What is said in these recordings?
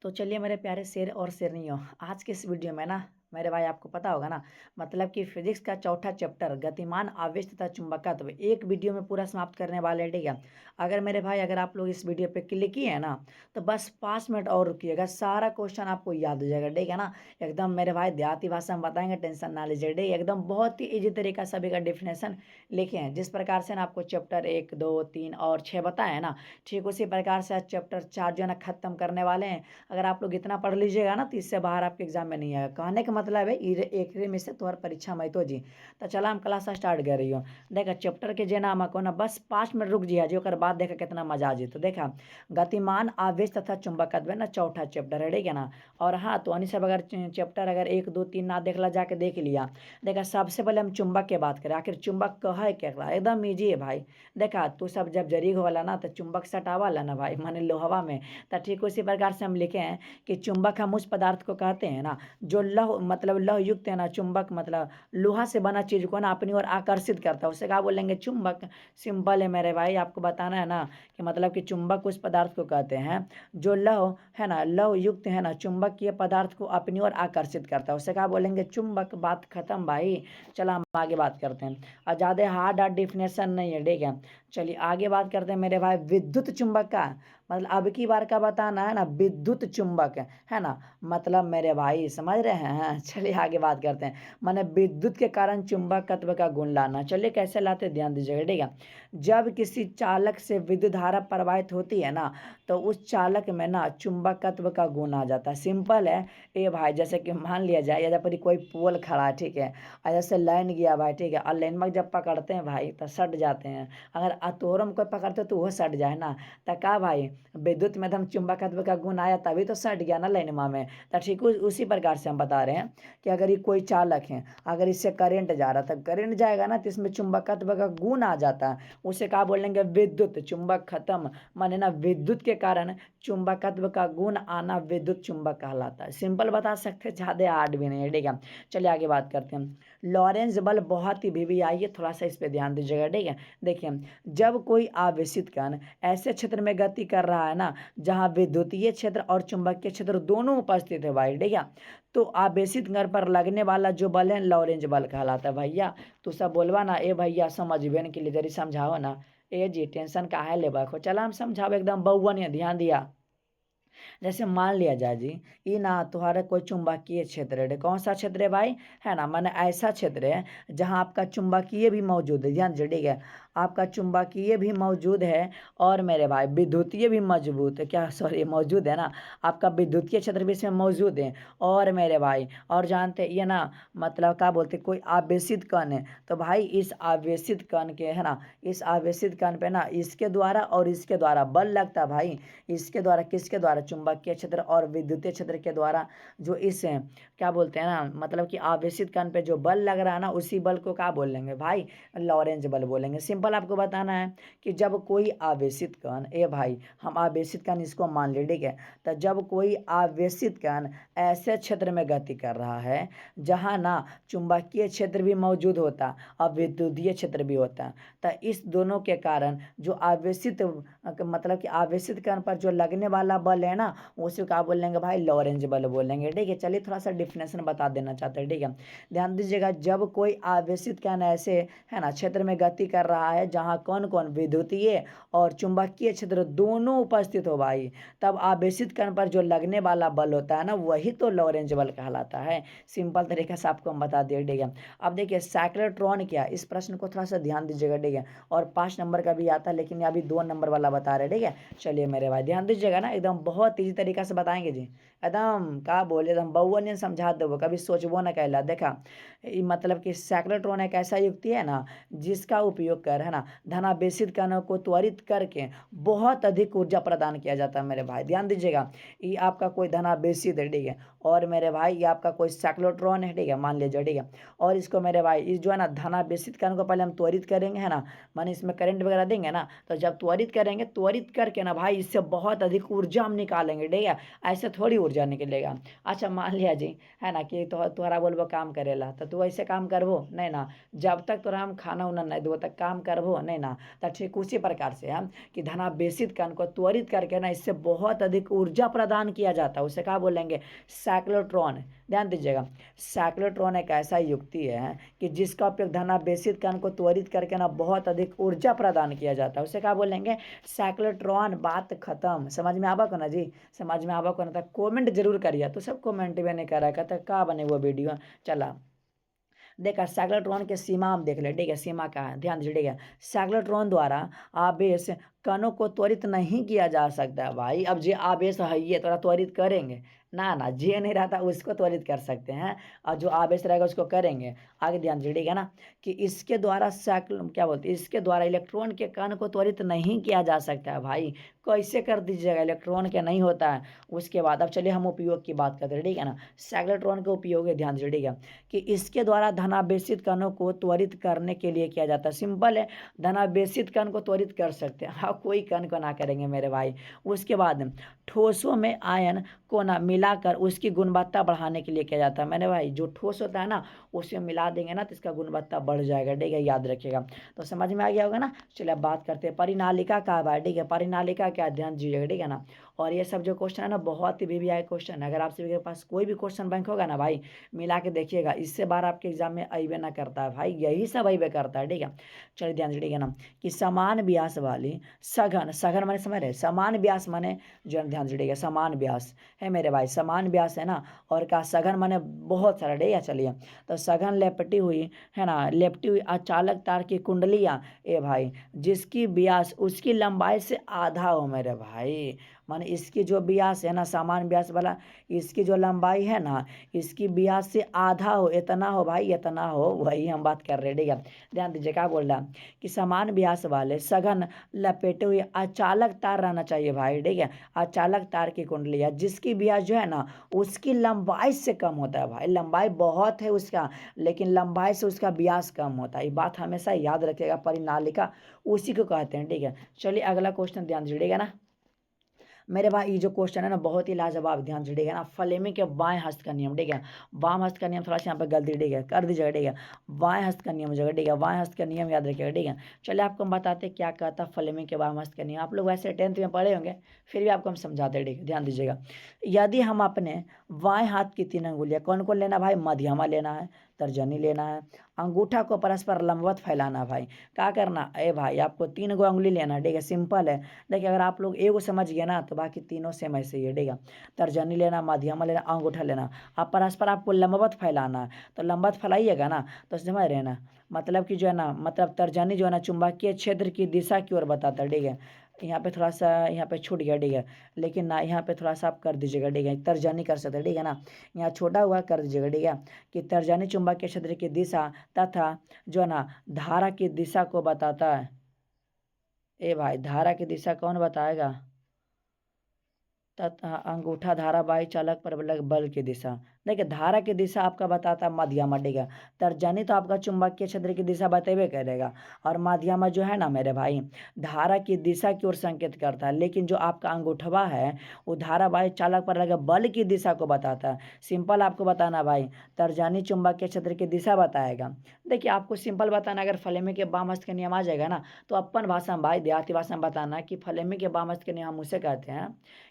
तो चलिए मेरे प्यारे शेर और शेरनियों, आज के इस वीडियो में ना मेरे भाई आपको पता होगा ना, मतलब कि फिजिक्स का चौथा चैप्टर गतिमान आवेश तथा चुंबकत्व एक वीडियो में पूरा समाप्त करने वाले हैं। ठीक है। अगर मेरे भाई अगर आप लोग इस वीडियो पे क्लिक किए हैं ना, तो बस 5 मिनट और रुकिएगा, सारा क्वेश्चन आपको याद हो जाएगा। ठीक है ना। एकदम मेरे भाई देहाती भाषा में बताएंगे, टेंशन ना लीजिए। ठीक, एकदम बहुत ही इजी तरीका सभी का डिफिनेशन लिखे हैं, जिस प्रकार से ना आपको चैप्टर 1, 2, 3 और 6 बताए हैं ना, ठीक उसी प्रकार से आज चैप्टर 4 जो है ना खत्म करने वाले हैं। अगर आप लोग इतना पढ़ लीजिएगा ना, तो इससे बाहर आपके एग्जाम में नहीं आएगा। कहने का मतलब है एक में से तुम्हारी परीक्षा में तो जी। तो चला हम क्लास स्टार्ट कर रही हो। देखा चैप्टर के जे नाम को ना बस 5 मिनट रुक जिया जी, और बाद देखा कितना मजा आ जी। तो देखा गतिमान आवेश तथा चुंबकत्व है ना, चौथा चैप्टर है। ठीक है ना। और हाँ, तो अनी सब अगर चैप्टर अगर 1, 2, 3 ना देखला जाके देख लिया। देखा सबसे पहले हम चुंबक के बात करें, आखिर चुंबक कहा है क्या, एकदम ईजी है भाई। देखा तू सब जब जरी वाला ना, तो चुंबक सटावाला ना भाई, माने लोहवा में। तो ठीक उसी प्रकार से हम लिखे हैं कि चुंबक हम उस पदार्थ को कहते हैं ना, जो लौह मतलब लौह युक्त है ना, चुंबक मतलब लोहा से बना चीज को ना अपनी ओर आकर्षित करता है, उसे क्या बोलेंगे, चुंबक। सिंपल है मेरे भाई, आपको बताना है ना कि मतलब कि चुंबक उस पदार्थ को कहते हैं जो लौह है ना, लौह युक्त है ना, चुंबकीय पदार्थ को अपनी ओर आकर्षित करता है, उसे क्या बोलेंगे, चुंबक। बात खत्म भाई। चलो हम आगे बात करते हैं, और ज़्यादा हार्ड हार्ड डिफिनेशन नहीं है। ठीक है। चलिए आगे बात करते हैं मेरे भाई विद्युत चुंबक का। मतलब अब की बार का बताना है ना, विद्युत चुंबक है ना, मतलब मेरे भाई समझ रहे हैं। चलिए आगे बात करते हैं, माने विद्युत के कारण चुंबकत्व का गुण लाना। चलिए कैसे लाते हैं, ध्यान दीजिएगा। ठीक है। जब किसी चालक से विद्युत धारा प्रवाहित होती है ना, तो उस चालक में ना चुंबकत्व का गुण आ जाता है। सिंपल है। ए भाई जैसे कि मान लिया जाए, या पर कोई पोल खड़ा है, ठीक है, और जैसे लाइन गया भाई, ठीक है, और लाइन में जब पकड़ते हैं भाई तो सट जाते हैं। अगर अतोरम को पकड़ते तो वो सट जाए ना। तो का भाई विद्युत में हम चुंबकत्व का गुण आया, तभी तो सट गया ना लाइनमा में। तो ठीक उसी प्रकार से हम बता रहे हैं कि अगर ये कोई चालक है, अगर इससे करंट जा रहा था, करंट जाएगा ना, तो इसमें चुंबकत्व का गुण आ जाता है, उसे क्या बोलेंगे, विद्युत। चुंबक खत्म, माने ना विद्युत के कारण चुंबकत्व का गुण आना विद्युत चुंबक कहलाता है। सिंपल बता सकते हैं, ज्यादा हार्ड भी नहीं है। ठीक है। चलिए आगे बात करते हैं। लॉरेंज बल बहुत ही भी आइए थोड़ा सा इस पे ध्यान दीजिएगा। ठीक है। देखिए जब कोई आवेशित कण ऐसे क्षेत्र में गति कर रहा है ना, जहां विद्युतीय क्षेत्र और चुंबकीय क्षेत्र दोनों उपस्थित है भाई, ठीक है, तो आवेशित कण पर लगने वाला जो बल है लॉरेंज बल कहलाता है भैया। तू सब बोलवा ना, ए भैया समझबे के लिए जरी समझाओ ना। ए जी टेंशन काहे लेबा को, चला हम समझाओ एकदम बउआ ने ध्यान दिया। जैसे मान लिया जाए जी, ये ना तुम्हारा कोई चुंबकीय क्षेत्र है, कौन सा क्षेत्र है भाई, है ना, माने ऐसा क्षेत्र है जहां आपका चुंबकीय भी मौजूद है, ध्यान से। ठीक है। आपका चुंबकीय भी मौजूद है, और मेरे भाई विद्युतीय भी मजबूत है, क्या सॉरी मौजूद है ना, आपका विद्युतीय क्षेत्र भी इसमें मौजूद है। और मेरे भाई और जानते ये ना, मतलब क्या बोलते, कोई आवेशित कण है, तो भाई इस आवेशित कण के है ना, इस आवेशित कण पे ना इसके द्वारा और इसके द्वारा बल लगता है भाई। इसके द्वारा किसके द्वारा, चुंबकीय क्षेत्र और विद्युतीय क्षेत्र के द्वारा, जो इस क्या बोलते हैं ना, मतलब कि आवेशित कण पे जो बल लग रहा है ना, उसी बल को क्या बोलेंगे भाई, लॉरेंज बल बोलेंगे। सिंपल आपको बताना है कि जब कोई आवेशित कण, ए भाई हम आवेशित कण इसको मान ले, ठीक है, तो जब कोई आवेशित कण ऐसे क्षेत्र में गति कर रहा है जहां ना चुंबकीय क्षेत्र भी मौजूद होता और विद्युतीय क्षेत्र भी होता, तो इस दोनों के कारण जो आवेशित मतलब कि आवेशित कण पर जो लगने वाला बल है ना, उसे क्या बोलेंगे भाई, लॉरेंज बल बोलेंगे। ठीक है। चलिए थोड़ा सा डिफिनेशन बता देना चाहते हैं। ठीक है। ध्यान दीजिएगा, जब कोई आवेशित कण ऐसे है ना क्षेत्र में गति कर रहा है जहां कौन कौन, विद्युतीय और चुंबकीय क्षेत्र दोनों उपस्थित हो भाई, तब आवेशित कण पर जो लगने वाला बल होता है ना, वही तो लॉरेंज बल कहलाता है। सिंपल तरीके से आपको हम बता दिए। ठीक है। अब देखिए साइक्लोट्रॉन क्या, इस प्रश्न को थोड़ा सा ध्यान दीजिएगा। ठीक है। और 5 नंबर का भी आता है, लेकिन अभी 2 नंबर वाला बता रहे। ठीक है। चलिए मेरे भाई ध्यान दीजिएगा ना, एकदम बहुत ईजी तरीका से बताएंगे जी। एकदम का बोले, एकदम बउआ ने समझा देवो, कभी सोचबो ना कहला। देखा मतलब कि साइक्लोट्रॉन एक ऐसा युक्ति है ना, जिसका उपयोग कर है ना धनावेशित कणों को त्वरित करके बहुत अधिक ऊर्जा प्रदान किया जाता है मेरे भाई। ध्यान दीजिएगा, ये आपका कोई धनावेशित है, ठीक है, और मेरे भाई ये आपका कोई साइक्लोट्रॉन है, ठीक है, मान लीजिए। ठीक है। और इसको मेरे भाई इस जो है ना धनावेशित कण को पहले हम त्वरित करेंगे, है ना, माने इसमें करंट वगैरह देंगे ना, तो जब त्वरित करेंगे, त्वरित करके ना भाई इससे बहुत अधिक ऊर्जा हम निकालेंगे। ठीक है। ऐसे थोड़ी ऊर्जा निकलेगा। अच्छा मान लिया जी, है ना, कि तोहरा बोलबो काम करेला, तो तू ऐसे काम करबो नहीं ना, जब तक तोरा हम खाना उना नहीं देबो तक काम करबो नहीं ना। तो ठीक उसी प्रकार से हम कि धनावेशित कण को त्वरित करके ना इससे बहुत अधिक ऊर्जा प्रदान किया जाता है, उसे क्या बोलेंगे, साइक्लोट्रॉन। ध्यान दीजिएगा, साइक्लोट्रॉन एक ऐसा युक्ति है कि जिसका उपयोग धनावेशित कण को त्वरित करके ना बहुत अधिक ऊर्जा प्रदान किया जाता है, उसे क्या बोलेंगे, साइक्लोट्रॉन। बात खत्म। समझ में आवा को ना जी, समझ में आवा को ना, तो कमेंट जरूर करिए। तो सब कमेंट भी नहीं करा कहता का बने वो वीडियो। चला देखा, साइक्लोट्रॉन के सीमा हम देख ले, ठीक है, सीमा क्या है, ध्यान दीजिए, ठीक है। साइक्लोट्रॉन द्वारा आवेश कणों को त्वरित नहीं किया जा सकता है भाई। अब जो आवेश है ये थोड़ा त्वरित करेंगे ना, ना जे नहीं रहता उसको त्वरित कर सकते हैं, और जो आवेश रहेगा उसको करेंगे। आगे ध्यान दीजिए, ठीक है ना, कि इसके द्वारा साइक्लो क्या बोलते हैं, इसके द्वारा इलेक्ट्रॉन के कण को त्वरित नहीं किया जा सकता है भाई। कैसे कर दीजिएगा, इलेक्ट्रॉन के नहीं होता है। उसके बाद अब चलिए हम उपयोग की बात करते हैं, ठीक है ना। साइक्लोट्रॉन का उपयोग है, ध्यान दीजिए, ठीक है, कि इसके द्वारा धनावेशित कणों को त्वरित करने के लिए किया जाता है। सिंपल है, धनावेशित कण को त्वरित कर सकते हैं, हाँ, कोई कण को ना करेंगे मेरे भाई। उसके बाद ठोसों में आयन को ना मिलाकर उसकी गुणवत्ता बढ़ाने के लिए किया जाता है मेरे भाई। जो ठोस होता है ना उसमें मिला देंगे ना तो इसका गुणवत्ता बढ़ जाएगा, ठीक है, याद रखिएगा। तो समझ में आ गया होगा ना। चलिए अब बात करते हैं परिनालिका का भाई, ठीक है, परिनालिका क्या, ध्यान दीजिएगा, ठीक है ना। और ये सब जो क्वेश्चन है ना बहुत ही वीवीआई क्वेश्चन है। अगर आप सभी के पास कोई भी क्वेश्चन बैंक होगा ना भाई, मिला के देखिएगा, इससे बार आपके एग्जाम में अइबे ना करता है भाई, यही सब अइबे करता है, ठीक है। चलिए ध्यान दीजिए, ठीक है ना, कि समान व्यास वाली सघन, सघन माने समझ रहे, समान व्यास माने जो, ध्यान दीजिएगा, समान व्यास है मेरे भाई, समान व्यास है ना। और का सघन माने बहुत सारा, ठीक है। चलिए तो सघन लेपटी हुई है ना, लेपटी हुई अचालक तार की कुंडलियाँ ए भाई, जिसकी व्यास उसकी लंबाई से आधा हो मेरे भाई। माने इसकी जो व्यास है ना, समान व्यास वाला, इसकी जो लंबाई है ना, इसकी व्यास से आधा हो, इतना हो भाई, इतना हो, वही हम बात कर रहे हैं, ठीक है। ध्यान दीजिए क्या बोल रहा है, कि समान व्यास वाले सघन लपेटे हुए अचालक तार रहना चाहिए भाई, ठीक है। अचालक तार की कुंडली है जिसकी व्यास जो है ना उसकी लंबाई से कम होता है भाई। लंबाई बहुत है उसका, लेकिन लंबाई से उसका व्यास कम होता है। ये बात हमेशा याद रखिएगा, परिनालिका उसी को कहते हैं, ठीक है। चलिए अगला क्वेश्चन ध्यान दीजिएगा ना मेरे भाई। ये जो क्वेश्चन है ना बहुत ही लाजवाब, ध्यान से, ठीक है ना। फ्लेमिंग के बाएं हस्त का नियम, ठीक है, वाम हस्त का नियम थोड़ा सा यहाँ पे गलती, ठीक है, कर दीजिएगा, ठीक है। बाएं हस्त का नियम जगह, ठीक है, बाएं हस्त का नियम याद रखिएगा, ठीक है। चलिए आपको हम बताते हैं क्या कहता है फ्लेमिंग के बाएं हस्त का नियम। आप लोग वैसे 10th में पढ़े होंगे, फिर भी आपको हम समझाते हैं, ठीक है, ध्यान दीजिएगा। यदि हम अपने बाएं हाथ की 3 अंगुलियां, कौन कौन लेना भाई, मध्यमा लेना है, तर्जनी लेना है, अंगूठा को परस्पर लंबवत फैलाना भाई। क्या करना ए भाई, आपको 3 गो अंगुली लेना, ठीक है, सिंपल है। देखिए अगर आप लोग एगो समझ गए ना तो बाकी तीनों सेम ऐसे ही है, ठीक है। तर्जनी लेना, मध्यमा लेना, अंगूठा लेना, अब परस्पर आपको लंबवत फैलाना है। तो लंबवत फैलाइएगा ना तो समझ रहे हैं ना, मतलब कि जो है ना, मतलब तर्जनी जो है ना चुंबकीय क्षेत्र की दिशा की ओर बताता है, ठीक है। यहाँ पे थोड़ा सा यहाँ पे छूट गया, ठीक है, लेकिन ना यहाँ पे थोड़ा सा आप कर दीजिएगा, ठीक है, तर्जनी कर सकते हैं, ठीक है ना। यहाँ छोटा हुआ कर दीजिएगा, ठीक है, कि तर्जनी चुंबकीय क्षेत्र की दिशा तथा जो है ना धारा की दिशा को बताता है। ए भाई धारा की दिशा कौन बताएगा, तथा अंगूठा धारा वायु चालक पर बल की दिशा। देखिए धारा की दिशा आपका बताता है मध्यमा, ठीक है। तर्जनी तो आपका चुंबकीय क्षेत्र की दिशा बतेबे करेगा, और मध्यमा जो है ना मेरे भाई धारा की दिशा की ओर संकेत करता है। लेकिन जो आपका अंगूठवा है वो धारा वायु चालक पर लगे बल की दिशा को बताता है। सिंपल आपको बताना भाई, तर्जनी चुंबकीय क्षेत्र की दिशा बताएगा। देखिए आपको सिंपल बताना, अगर फ्लेमिंग के बाम हस्त के नियम आ जाएगा ना तो अपन भाषा में भाई, देहाती भाषा में बताना कि फ्लेमिंग के बाम हस्त के नियम हम उसे कहते हैं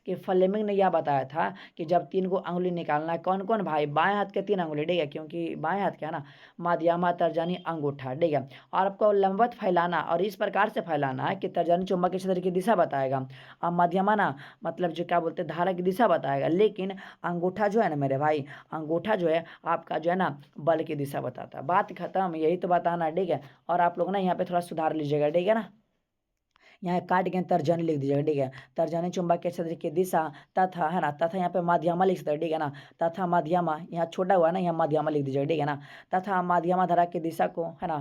कि फ्लेमिंग ने यह बताया था कि जब 3 गो अंगुली निकालना है, कौन कौन भाई, बाएं हाथ के 3 अंगुली, ठीक है, क्योंकि बाएं हाथ क्या है ना, मध्यमा तर्जनी अंगूठा, ठीक है। और आपको लंबवत फैलाना और इस प्रकार से फैलाना है कि तर्जनी चुंबकीय क्षेत्र की दिशा बताएगा, और मध्यमा ना मतलब जो क्या बोलते हैं धारा की दिशा बताएगा। लेकिन अंगूठा जो है ना मेरे भाई, अंगूठा जो है आपका जो है ना बल की दिशा बताता है। बात खत्म, यही तो बताना, ठीक है। और आप लोग ना यहाँ पे थोड़ा सुधार लीजिएगा, ठीक है ना। यहाँ काट के तर्जनी लिख दीजिएगा, ठीक है। तर्जनी चुंबकीय क्षेत्र की दिशा तथा है ना, तथा यहाँ पे मध्यमा लिख सकते हैं, ठीक है ना। तथा मध्यमा यहाँ छोटा हुआ है ना, यहाँ मध्यमा लिख दीजिएगा, ठीक है ना। तथा मध्यमा धारा की दिशा को है ना,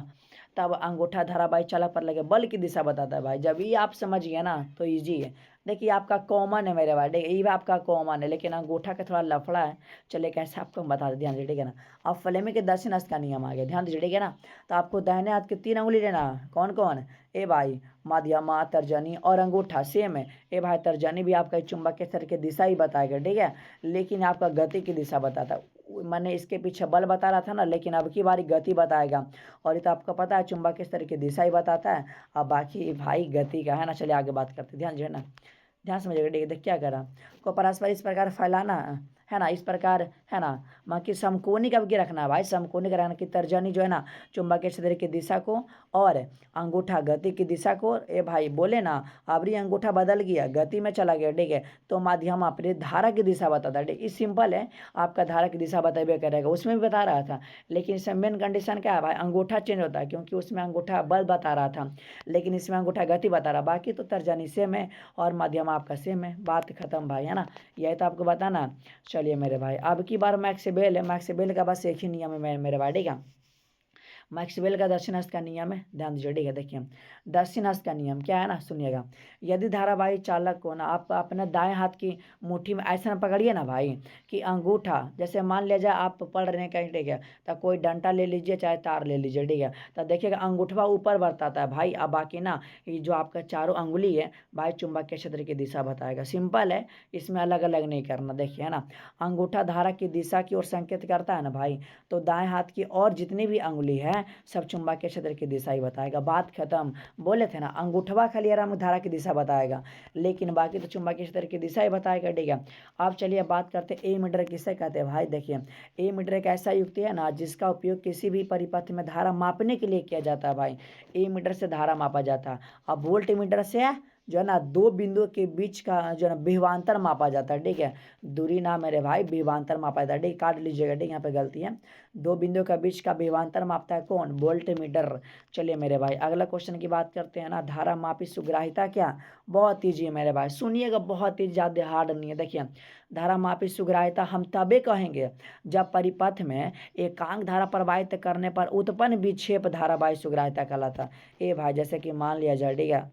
तब अंगूठा धारा वायु चालक पर लगे बल की दिशा बताता है भाई। जब ये आप समझ गए ना तो ईजी है। देखिए आपका कॉमन है मेरे भाई, देखिए ये भी आपका कॉमन है, लेकिन अंगूठा का थोड़ा लफड़ा है। चलिए कैसे आपको हम बता दें, ध्यान दीजिए, ठीक है ना। अब फ्लेमिंग के दक्षिण हस्त का नियम आ गया, ध्यान दीजिए, ठीक है ना। तो आपको दाहिने हाथ के 3 अंगुली लेना, कौन कौन, ए भाई मध्यमा, तर्जनी और अंगूठा सेम है। ए भाई तर्जनी भी आपका चुंबक के सर की दिशा ही बताएगा, ठीक है, लेकिन आपका गति की दिशा बताता है। मैंने इसके पीछे बल बता रहा था ना, लेकिन अब की बारी गति बताएगा। और ये तो आपको पता है चुंबक के सर की दिशा ही बताता है, अब बाकी भाई गति का है ना। चलिए आगे बात करते हैं, ध्यान जो है ना, ध्यान समझिएगा, ठीक है। देख क्या करा को परस्पर इस प्रकार फैलाना है ना, इस प्रकार है ना, बाकी समकोणिक अब क्या रखना है भाई, समकोणिक रखना कि तर्जनी जो है ना चुंबकीय क्षेत्र की दिशा को और अंगूठा गति की दिशा को। ए भाई बोले ना अबरी अंगूठा बदल गया, गति में चला गया, ठीक है, तो माध्यम अपनी धारा की दिशा बताता है, ठीक, इस सिंपल है। आपका धारा की दिशा बताबे करेगा, उसमें भी बता रहा था, लेकिन इसमें मेन कंडीशन क्या है भाई, अंगूठा चेंज होता है, क्योंकि उसमें अंगूठा बल बता रहा था, लेकिन इसमें अंगूठा गति बता रहा। बाकी तो तर्जनी सेम है और माध्यम आपका सेम है, बात खत्म भाई, है ना। यही तो आपको बताना। चलिए मेरे भाई अब की बार मैक्सवेल है, मैक्सवेल का बस एक ही नियम है मेरे भाई, ठीक है। मैक्सवेल का दक्षिण हस्त का नियम है, ध्यान दीजिए, ठीक है। देखिए दक्षिण हस्त का नियम क्या है ना, सुनिएगा। यदि धारावाही चालक को ना आप अपने दाएं हाथ की मुट्ठी में ऐसा पकड़िए ना भाई कि अंगूठा, जैसे मान लिया जाए आप पढ़ रहे हैं कहीं, ठीक है, तो कोई डंडा ले लीजिए चाहे तार ले लीजिए, ठीक है, तो देखिएगा अंगूठा ऊपर बरताता है भाई। अब बाकी ना ये जो आपका चारों अंगुली है भाई चुंबक के क्षेत्र की दिशा बताएगा, सिंपल है, इसमें अलग अलग नहीं करना। देखिए है ना, अंगूठा धारा की दिशा की ओर संकेत करता है ना भाई, तो दाएं हाथ की और जितनी भी अंगुली है सब चुंबकीय क्षेत्र की दिशा ही बताएगा, बात खत्म। बोले थे ना अंगूठवा खाली आराम धारा की दिशा बताएगा, लेकिन बाकी तो चुंबकीय क्षेत्र की दिशा ही बताएगा, ठीक है। अब चलिए बात करते हैं ए मीटर किसे कहते हैं भाई। देखिए ए मीटर एक ऐसा युक्ति है ना जिसका उपयोग किसी भी परिपथ में धारा मापने के लिए किया जाता है भाई। ए मीटर से धारा मापा जाता है। अब वोल्ट मीटर से जो है ना दो बिंदुओं के बीच का जो है ना विभवांतर मापा जाता है, ठीक है, दूरी ना मेरे भाई विभवांतर मापा जाता है, ठीक, काट लीजिएगा, ठीक, यहाँ पे गलती है। दो बिंदुओं का बीच का विभवांतर मापता है कौन, वोल्ट मीटर। चलिए मेरे भाई अगला क्वेश्चन की बात करते हैं ना, धारा मापी सुग्राहिता क्या, बहुत ईजी है मेरे भाई, सुनिएगा, बहुत ही ज़्यादा हार्ड नहीं है। देखिए धारा मापी सुग्राहिता हम तबे कहेंगे जब परिपथ में एकांक धारा प्रवाहित करने पर उत्पन्न विक्षेप धारावाही सुग्राहिता कहलाता है। ए भाई जैसे कि मान लिया जाए, ठीक है,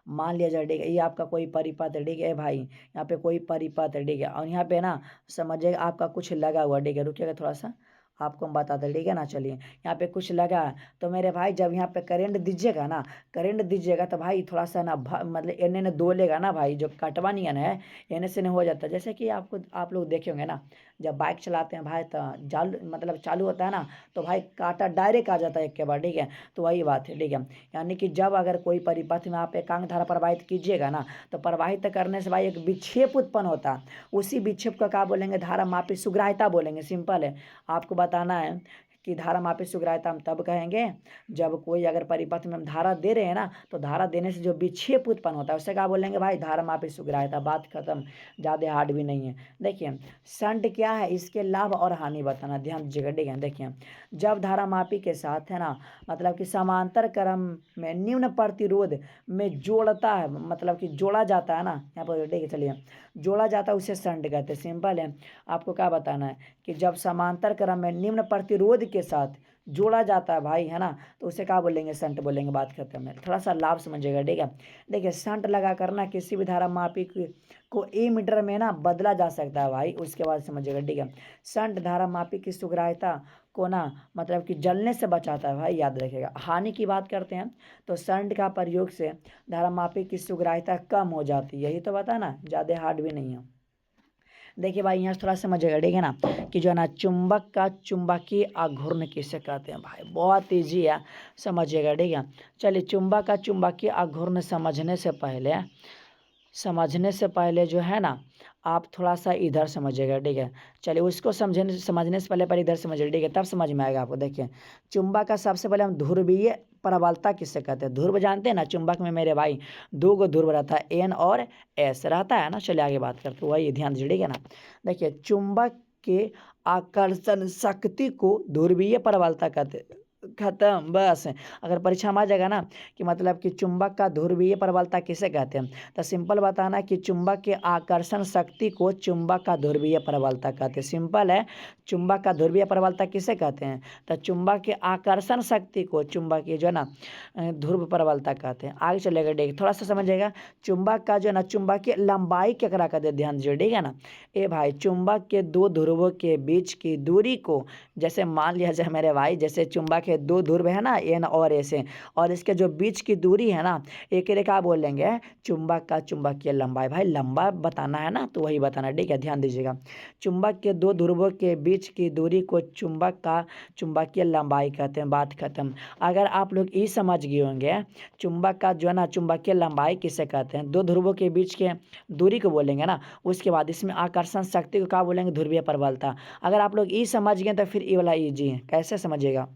मान लिया जाए, ठीक है, ये आपका कोई परिपथ है, ठीक है भाई, यहाँ पे कोई परिपथ है, ठीक है, और यहाँ पे ना समझिएगा आपका कुछ लगा हुआ, ठीक है, रुकिएगा थोड़ा सा आपको हम बताते हैं, ठीक है ना। चलिए यहाँ पे कुछ लगा है, तो मेरे भाई जब यहाँ पे करंट दीजिएगा ना, करंट दीजिएगा तो भाई थोड़ा सा ना मतलब एने ने दो लेगा ना भाई, जो कटवा नियन है एने से नहीं हो जाता। जैसे कि आपको आप लोग देखे होंगे ना, जब बाइक चलाते हैं भाई तो जाल मतलब चालू होता है ना, तो भाई कांटा डायरेक्ट आ जाता है एक के बाद, ठीक है, तो वही बात है, ठीक है। यानी कि जब अगर कोई परिपथ में आप एकांक धारा प्रवाहित कीजिएगा ना, तो प्रवाहित करने से भाई एक विक्षेप उत्पन्न होता है, उसी विक्षेप का क्या बोलेंगे, धारा मापी सुग्राहिता बोलेंगे, सिंपल है। आपको बताना है कि धारा मापी सुग्राहिता हम तब कहेंगे जब कोई अगर परिपथ में हम धारा दे रहे हैं ना, तो धारा देने से जो विक्षेप उत्पन्न होता है उसे क्या बोलेंगे भाई, धारा मापी सुग्राहिता, बात खत्म, ज़्यादा हार्ड भी नहीं है। देखिए शंट क्या है, इसके लाभ और हानि बताना, ध्यान दीजिएगा, ठीक है। देखिए जब धारा मापी के साथ है ना मतलब कि समांतर क्रम में निम्न प्रतिरोध में जोड़ता है, मतलब कि जोड़ा जाता है ना, यहाँ पर देखिए, चलिए जोड़ा जाता है उसे शंट कहते हैं, सिंपल है। आपको क्या बताना है कि जब समांतर क्रम में निम्न प्रतिरोध के साथ जोड़ा जाता है भाई, है ना, तो उसे क्या बोलेंगे, शंट बोलेंगे, बात खत्म है। थोड़ा सा लाभ समझिएगा, ठीक है। देखिए शंट लगा करना किसी भी धारा मापी को ए मीटर में ना बदला जा सकता है भाई, उसके बाद समझिएगा, ठीक है। शंट धारा मापी की सुग्राहिता को ना मतलब कि जलने से बचाता है भाई, याद रखिएगा। हानि की बात करते हैं तो शंट का प्रयोग से धारा मापी की सुग्राहिता कम हो जाती है, यही तो बता ना, ज़्यादा हार्ड भी नहीं है। देखिए भाई यहाँ से थोड़ा समझिएगा, ठीक है ना, कि जो है ना चुंबक का चुंबकीय आघूर्ण किसे कहते हैं भाई, बहुत ईजी है, समझिएगा, ठीक है। चलिए चुंबक का चुंबकीय आघूर्ण समझने से पहले जो है ना आप थोड़ा सा इधर समझिएगा, ठीक है। चलिए उसको समझने से पहले इधर समझिए, ठीक है, तब समझ में आएगा आपको। देखिए चुंबक का सबसे पहले हम ध्रुवीय प्रबलता किससे कहते हैं, ध्रुव जानते हैं ना, चुंबक में मेरे भाई दो गो ध्रुव रहता है, एन और एस रहता है ना। चलिए आगे बात करते हैं, वही ध्यान दीजिए, ठीक है ना। देखिए चुंबक के आकर्षण शक्ति को ध्रुवीय प्रबलता कहते हैं, खत्म बस। अगर परीक्षा में आ जाएगा ना कि मतलब कि चुंबक का ध्रुवीय प्रबलता किसे कहते हैं, तो सिंपल बताना कि चुंबक के आकर्षण शक्ति को चुंबक का ध्रुवीय प्रबलता कहते हैं, सिंपल है। चुंबक का ध्रुवीय प्रबलता किसे कहते हैं, तो चुंबक के आकर्षण शक्ति को चुंबक की जो है ना ध्रुव प्रबलता कहते हैं। आगे चलेगा, ठीक, थोड़ा सा समझिएगा। चुंबक का जो है ना चुंबकीय लंबाई केकरा कहते हैं, ध्यान दीजिए, ठीक है ना। ए भाई चुंबक के दो ध्रुवों के बीच की दूरी को, जैसे मान लिया जाए मेरे भाई, जैसे चुंबक है, दो ध्रुव है ना एन और एस है, और इसके जो बीच की दूरी है ना एक रेखा बोल लेंगे चुंबक का चुंबकीय लंबाई। भाई लंबा बताना है ना तो वही बताना, ठीक है, ध्यान दीजिएगा। चुंबक के दो ध्रुवों के बीच की दूरी को चुंबक का चुंबकीय लंबाई कहते हैं। बात खत्म। अगर आप लोग ये समझ गए होंगे चुंबक का जो है ना चुंबकीय लंबाई किसे कहते हैं, दो ध्रुवों के बीच के दूरी को बोलेंगे ना, उसके बाद इसमें आकर्षण शक्ति को क्या बोलेंगे, ध्रुवीय प्रबलता। अगर आप लोग ये समझ गए तो फिर ये वाला इजी है, कैसे समझिएगा।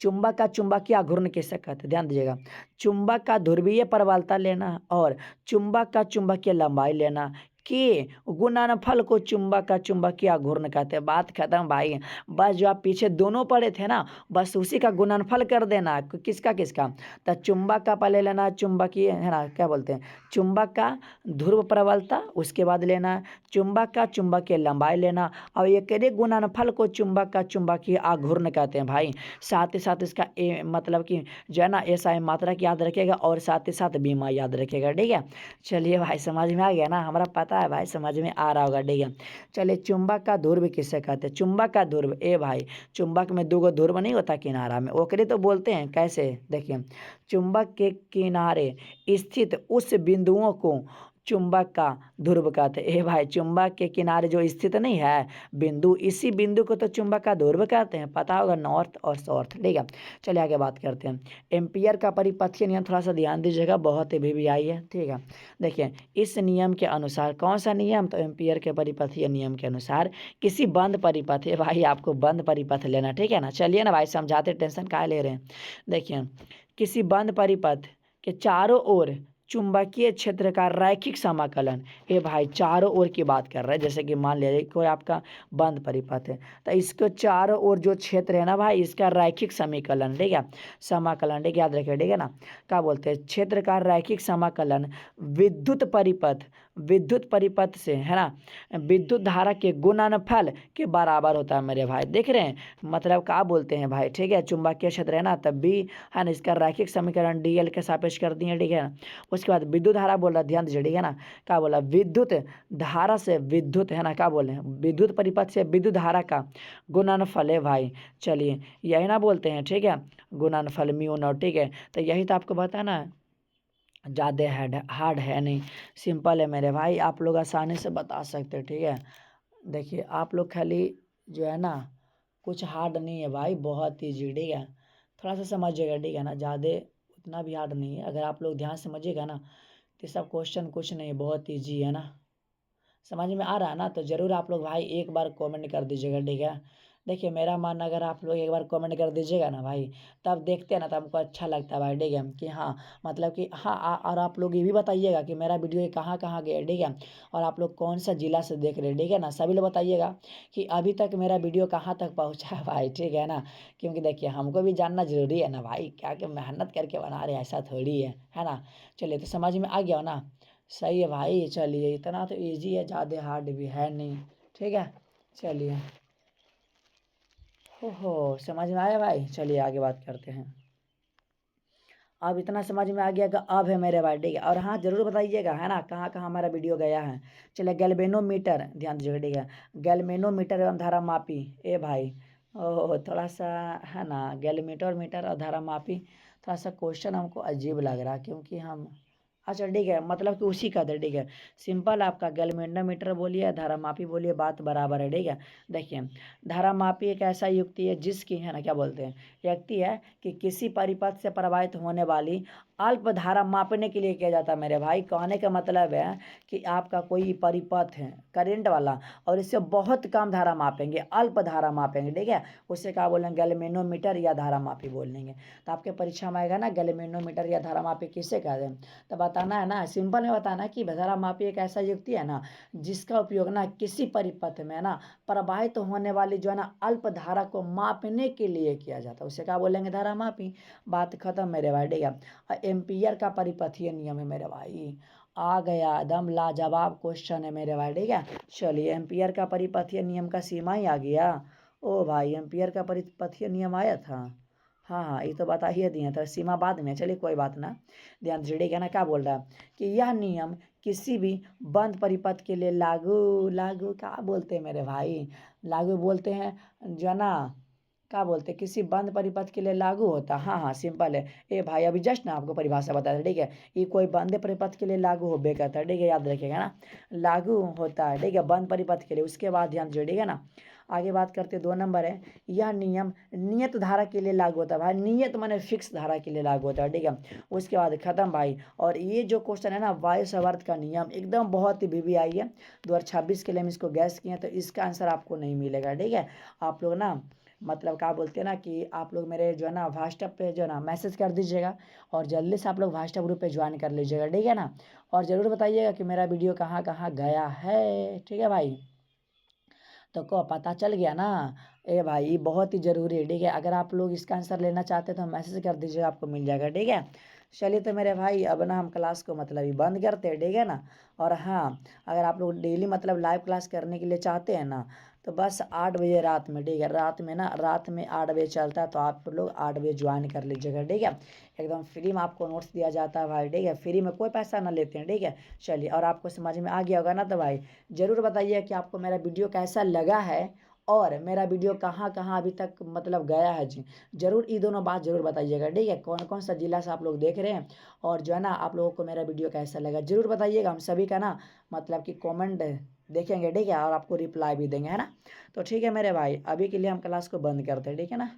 चुंबक का चुंबकीय आघूर्ण किसे कहते हैं, ध्यान दीजिएगा। चुंबक का ध्रुवीय प्रबलता लेना और चुंबक का चुंबकीय लंबाई लेना के गुणनफल को चुंबक का चुंबकीय आघूर्ण कहते हैं। बात खत्म भाई। बस जो आप पीछे दोनों पढ़े थे ना बस उसी का गुणनफल कर देना। किसका किसका, तो चुंबक का पहले लेना चुंबकीय है ना क्या बोलते हैं चुंबक का ध्रुव प्रबलता, उसके बाद लेना चुंबक का चुंबकीय लंबाई लेना, और ये करे गुणनफल को चुंबक का चुंबकीय आघूर्ण कहते हैं भाई। साथ ही साथ इसका मतलब कि जो है ना ऐसा है मात्रक याद रखेगा और साथ ही साथ बीमा याद रखेगा, ठीक है। चलिए भाई समझ में आ गया ना, हमारा पता है भाई, समझ में आ रहा होगा, ठीक है। चलिए चुंबक का ध्रुव किससे कहते हैं, चुंबक का ध्रुव ए भाई चुंबक में दो गो ध्रुव नहीं होता किनारा में, ओकरे तो बोलते हैं। कैसे देखिए, चुंबक के किनारे स्थित उस बिंदुओं को चुंबक का ध्रुव कहते हैं। ए भाई चुंबक के किनारे जो स्थित नहीं है बिंदु, इसी बिंदु को तो चुंबक का ध्रुव कहते हैं। पता होगा नॉर्थ और साउथ, ठीक है। चलिए आगे बात करते हैं। एम्पियर का परिपथीय नियम थोड़ा सा ध्यान दीजिएगा, बहुत भी आई है, ठीक है। देखिए इस नियम के अनुसार, कौन सा नियम, तो एम्पियर के परिपथीय नियम के अनुसार किसी बंद परिपथ है भाई, आपको बंद परिपथ लेना, ठीक है ना। चलिए ना भाई समझाते, टेंशन काहे ले रहे हैं। देखिए किसी बंद परिपथ के चारों ओर चुंबकीय क्षेत्र का रैखिक समाकलन, ये भाई चारों ओर की बात कर रहे हैं। जैसे कि मान लीजिए कोई आपका बंद परिपथ है तो इसको चारों ओर जो क्षेत्र है ना भाई इसका रैखिक समीकरण, ठीक है, समाकलन, ठीक है, याद रखिए, ठीक है ना। क्या बोलते हैं, क्षेत्र का रैखिक समाकलन विद्युत परिपथ से है ना विद्युत धारा के गुणनफल के बराबर होता है मेरे भाई। देख रहे हैं मतलब क्या बोलते हैं भाई, ठीक है। चुंबकीय क्षेत्र है ना तब भी है ना इसका रैखिक समीकरण डीएल के सापेक्ष कर दिए, ठीक है ना। उसके बाद विद्युत धारा बोल रहा, ध्यान दीजिए, ठीक है ना। क्या बोला, विद्युत धारा से विद्युत है ना क्या बोले विद्युत परिपथ से विद्युत धारा का गुणनफल है भाई। चलिए यही ना बोलते हैं, ठीक है, गुणनफल म्यू नॉट, ठीक है। तो यही तो आपको बताना है, ज़्यादा हार्ड है नहीं, सिंपल है मेरे भाई, आप लोग आसानी से बता सकते हैं, ठीक है। देखिए आप लोग खाली जो है ना कुछ हार्ड नहीं है भाई, बहुत ईजी, ठीक है। थोड़ा सा समझिएगा, ठीक है ना, ज़्यादा उतना भी हार्ड नहीं है। अगर आप लोग ध्यान से समझिएगा ना तो सब क्वेश्चन कुछ नहीं, बहुत ईजी है ना। समझ में आ रहा है ना, तो ज़रूर आप लोग भाई एक बार कमेंट कर दीजिएगा, ठीक है। देखिए मेरा मानना, अगर आप लोग एक बार कमेंट कर दीजिएगा ना भाई तब देखते हैं ना, तब हमको अच्छा लगता है भाई, ठीक है, कि हाँ मतलब कि हाँ और आप लोग ये भी बताइएगा कि मेरा वीडियो ये कहाँ कहाँ गया, ठीक है, और आप लोग कौन सा जिला से देख रहे हैं, ठीक है ना। सभी लोग बताइएगा कि अभी तक मेरा वीडियो कहाँ तक पहुँचा है भाई, ठीक है ना। क्योंकि देखिए हमको भी जानना जरूरी है ना भाई, क्या क्या मेहनत करके बना रहे हैं, ऐसा थोड़ी है ना। चलिए तो समझ में आ गया हो ना, सही है भाई। चलिए इतना तो इजी है, ज़्यादा हार्ड भी है नहीं, ठीक है। चलिए ओहो समझ में आया भाई, चलिए आगे बात करते हैं। अब इतना समझ में आ गया कि अब है मेरे भाई, ठीक है। और हाँ जरूर बताइएगा है ना कहाँ कहाँ हमारा वीडियो गया है। चलिए गैल्वेनोमीटर, ध्यान दीजिएगा, ठीक है, गैल्वेनोमीटर एवं धारा मापी, ए भाई ओह थोड़ा सा है ना गैल्वेमीटर मीटर और धारा मापी, थोड़ा सा क्वेश्चन हमको अजीब लग रहा है क्योंकि हम, अच्छा ठीक है, मतलब कि उसी का था, ठीक है। सिंपल आपका गैल्वेनोमीटर बोलिए धारा मापी बोलिए बात बराबर है, ठीक है। देखिए धारा मापी एक ऐसा युक्ति है जिसकी है ना क्या बोलते हैं युक्ति है कि किसी परिपथ से प्रवाहित होने वाली अल्प धारा मापने के लिए किया जाता है मेरे भाई। कहने का मतलब है कि आपका कोई परिपथ है करंट वाला और इससे बहुत कम धारा मापेंगे, अल्प धारा मापेंगे, ठीक है, उससे क्या बोलेंगे गैल्वेनोमीटर या धारा मापी बोल देंगे। तो आपके परीक्षा में आएगा ना गैल्वेनोमीटर या धारा मापी किससे कहते हैं, तो बताना है ना, सिंपल में बताना है कि धारा मापी एक ऐसा युक्ति है ना जिसका उपयोग ना किसी परिपथ में ना प्रवाहित होने वाली जो है ना अल्प धारा को मापने के लिए किया जाता है, उसे क्या बोलेंगे धारा मापी। बात खत्म मेरे भाई, ठीक है। एम्पियर का परिपथीय नियम है मेरे भाई, आ गया एकदम लाजवाब क्वेश्चन है मेरे भाई, ठीक है। चलिए एम्पियर का परिपथीय नियम का सीमा ही आ गया। ओ भाई एम्पियर का परिपथीय नियम आया था, हाँ हाँ ये तो बता ही दिए थे, सीमा बाद में, चलिए कोई बात ना। ध्यान दीजिए, ठीक है ना, क्या बोल रहा है कि यह नियम किसी भी बंद परिपथ के लिए लागू लागू क्या बोलते हैं मेरे भाई, लागू बोलते हैं जो है ना क्या बोलते हैं, किसी बंद परिपथ के लिए लागू होता है। हाँ हाँ, सिंपल है। ए भाई अभी जस्ट ना आपको परिभाषा बताया था, ठीक है। ये कोई बंद परिपथ के लिए लागू हो बे करता है, ठीक है, याद रखिएगा ना। लागू होता है, ठीक है, बंद परिपथ के लिए। उसके बाद ध्यान दीजिए, ठीक है ना। आगे बात करते हैं, 2 नंबर है, यह नियम नियत धारा के लिए लागू होता है। भाई नियत माने फिक्स धारा के लिए लागू होता है, ठीक है। उसके बाद खत्म भाई। और ये जो क्वेश्चन है ना, वायु संवर्त का नियम, एकदम बहुत ही वीवीआई है। 2026 के लिए हम इसको गैस किए हैं, तो इसका आंसर आपको नहीं मिलेगा, ठीक है। आप लोग ना मतलब क्या बोलते हैं ना कि आप लोग मेरे जो है ना व्हाट्सएप पे जो है ना मैसेज कर दीजिएगा, और जल्दी से आप लोग व्हाट्सएप ग्रुप पे ज्वाइन कर लीजिएगा, ठीक है ना। और ज़रूर बताइएगा कि मेरा वीडियो कहाँ कहाँ गया है, ठीक है भाई। तो को पता चल गया ना। ए भाई ये बहुत ही ज़रूरी है, ठीक है। अगर आप लोग इसका आंसर लेना चाहते हैं तो मैसेज कर दीजिएगा, आपको मिल जाएगा, ठीक है। चलिए तो मेरे भाई अब ना हम क्लास को मतलब ही बंद करते हैं, ठीक है ना। और हाँ, अगर आप लोग डेली मतलब लाइव क्लास करने के लिए चाहते हैं ना, तो बस 8 बजे रात में, ठीक है, रात में ना, रात में 8 बजे चलता है, तो आप लोग 8 बजे ज्वाइन कर लीजिएगा, ठीक है। एकदम फ्री में आपको नोट्स दिया जाता है भाई, ठीक है, फ्री में, कोई पैसा ना लेते हैं, ठीक है। चलिए, और आपको समझ में आ गया होगा ना, तो भाई ज़रूर बताइए कि आपको मेरा वीडियो कैसा लगा है, और मेरा वीडियो कहाँ कहाँ अभी तक मतलब गया है जी। ज़रूर ये दोनों बात ज़रूर बताइएगा, ठीक है। कौन कौन सा जिला से आप लोग देख रहे हैं, और जो है ना आप लोगों को मेरा वीडियो कैसा लगा ज़रूर बताइएगा। हम सभी का ना मतलब कि कमेंट देखेंगे, ठीक है, और आपको रिप्लाई भी देंगे, है ना। तो ठीक है मेरे भाई, अभी के लिए हम क्लास को बंद करते हैं, ठीक है ना।